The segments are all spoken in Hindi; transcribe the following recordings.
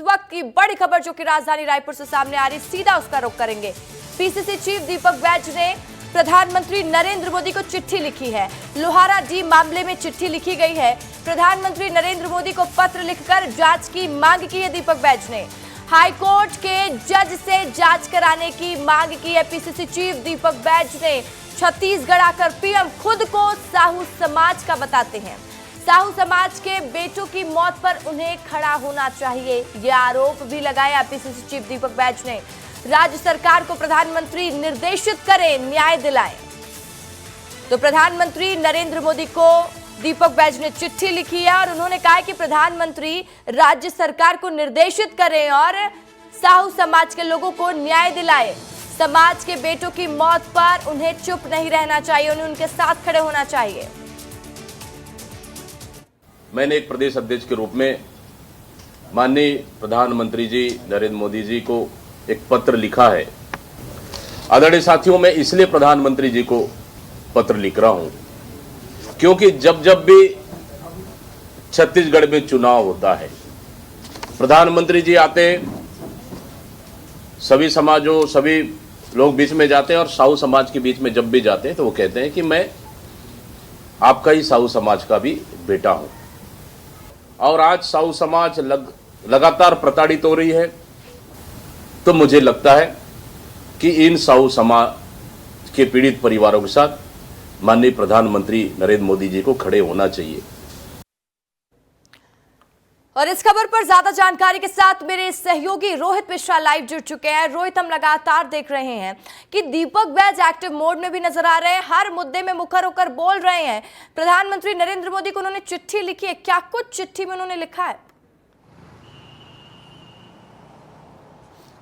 वक्त की बड़ी खबर जो कि राजधानी रायपुर से सामने आ रही, सीधा उसका रुख करेंगे। पीसीसी चीफ दीपक बैज ने प्रधानमंत्री नरेंद्र मोदी को चिट्ठी लिखी है। लोहारा डी मामले में चिट्ठी लिखी गई है। प्रधानमंत्री नरेंद्र मोदी को पत्र लिखकर जांच की मांग की है दीपक बैज ने। हाईकोर्ट के जज से जांच कराने की मांग की है पीसीसी चीफ दीपक बैज ने। छत्तीसगढ़ आकर पीएम खुद को साहू समाज का बताते हैं। साहू समाज के बेटों की मौत पर उन्हें खड़ा होना चाहिए, यह आरोप भी लगाया पीसीसी चीफ दीपक बैज ने। राज्य सरकार को प्रधानमंत्री निर्देशित करें, न्याय दिलाएं। तो प्रधानमंत्री नरेंद्र मोदी को दीपक बैज ने चिट्ठी लिखी है और उन्होंने कहा कि प्रधानमंत्री राज्य सरकार को निर्देशित करें और साहू समाज के लोगों को न्याय दिलाएं। समाज के बेटों की मौत पर उन्हें चुप नहीं रहना चाहिए, उन्हें उनके साथ खड़े होना चाहिए। मैंने एक प्रदेश अध्यक्ष के रूप में माननीय प्रधानमंत्री जी नरेंद्र मोदी जी को एक पत्र लिखा है। आदरणीय साथियों, मैं इसलिए प्रधानमंत्री जी को पत्र लिख रहा हूं क्योंकि जब जब भी छत्तीसगढ़ में चुनाव होता है, प्रधानमंत्री जी आते, सभी समाजों सभी लोग बीच में जाते हैं और साहू समाज के बीच में जब भी जाते हैं तो वो कहते हैं कि मैं आपका ही साहू समाज का भी बेटा हूं। और आज साहू समाज लगातार प्रताड़ित हो रही है, तो मुझे लगता है कि इन साहू समाज के पीड़ित परिवारों के साथ माननीय प्रधानमंत्री नरेंद्र मोदी जी को खड़े होना चाहिए। और इस खबर पर ज्यादा जानकारी के साथ मेरे सहयोगी रोहित मिश्रा लाइव जुड़ चुके हैं। रोहित, हम लगातार देख रहे हैं कि दीपक बैज एक्टिव मोड में भी नजर आ रहे हैं, हर मुद्दे में मुखर होकर बोल रहे हैं। प्रधानमंत्री नरेंद्र मोदी को उन्होंने चिट्ठी लिखी है, क्या कुछ चिट्ठी में उन्होंने लिखा है?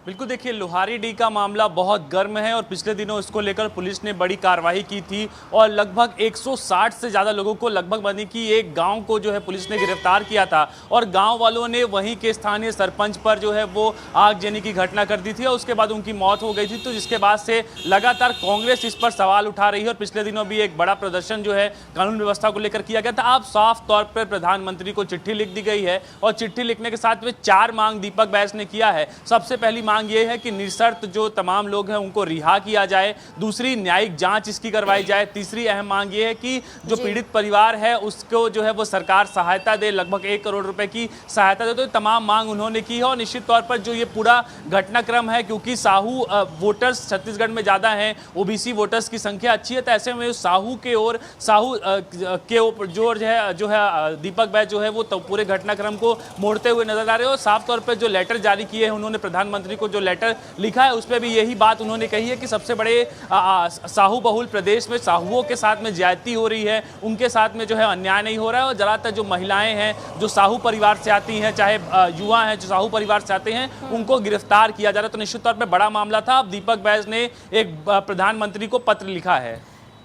बिल्कुल, देखिए लोहारी डी का मामला बहुत गर्म है और पिछले दिनों इसको लेकर पुलिस ने बड़ी कार्रवाई की थी और लगभग 160 से ज़्यादा लोगों को, लगभग बनी कि एक गांव को जो है पुलिस ने गिरफ्तार किया था और गांव वालों ने वहीं के स्थानीय सरपंच पर जो है वो आगजनी की घटना कर दी थी और उसके बाद उनकी मौत हो गई थी। तो जिसके बाद से लगातार कांग्रेस इस पर सवाल उठा रही है और पिछले दिनों भी एक बड़ा प्रदर्शन जो है कानून व्यवस्था को लेकर किया गया था। अब साफ तौर पर प्रधानमंत्री को चिट्ठी लिख दी गई है और चिट्ठी लिखने के साथ में 4 मांग दीपक बैज ने किया है। सबसे पहली मांग ये है कि निशर्त जो तमाम लोग हैं उनको रिहा किया जाए। दूसरी, न्यायिक जांच इसकी करवाई जाए। तीसरी अहम मांग ये है कि जो पीड़ित परिवार है उसको जो है वो सरकार सहायता दे, लगभग 1 करोड़ रुपए की सहायता दे। तो तमाम मांग उन्होंने की है और निश्चित तौर पर जो ये पूरा घटनाक्रम है, क्योंकि साहू वोटर्स छत्तीसगढ़ में ज्यादा हैं, ओबीसी वोटर्स की संख्या अच्छी है, तो ऐसे में साहू के और साहू के ऊपर जो है दीपक बैज जो है वो तो पूरे घटनाक्रम को मोड़ते हुए नजर आ रहे हो। साफ तौर पर जो लेटर जारी किए हैं उन्होंने, प्रधानमंत्री को जो लेटर लिखा है उसमें भी यही बात उन्होंने कही है कि सबसे बड़े साहू बहुल प्रदेश में साहुओं के साथ में ज्यादती हो रही है, उनके साथ में जो है अन्याय नहीं हो रहा है और ज्यादातर जो महिलाएं हैं जो साहू परिवार से आती हैं, चाहे युवा हैं जो साहू परिवार से आते हैं, उनको गिरफ्तार किया जा रहा है। तो निश्चित तौर पर बड़ा मामला था। अब दीपक बैज ने एक प्रधानमंत्री को पत्र लिखा है।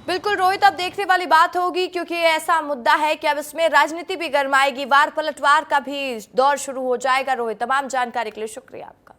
बिल्कुल रोहित, अब देखने वाली बात होगी क्योंकि ऐसा मुद्दा है कि अब इसमें राजनीति भी गर्माएगी, वार पलटवार का भी दौर शुरू हो जाएगा। रोहित, तमाम जानकारी के लिए शुक्रिया आपका।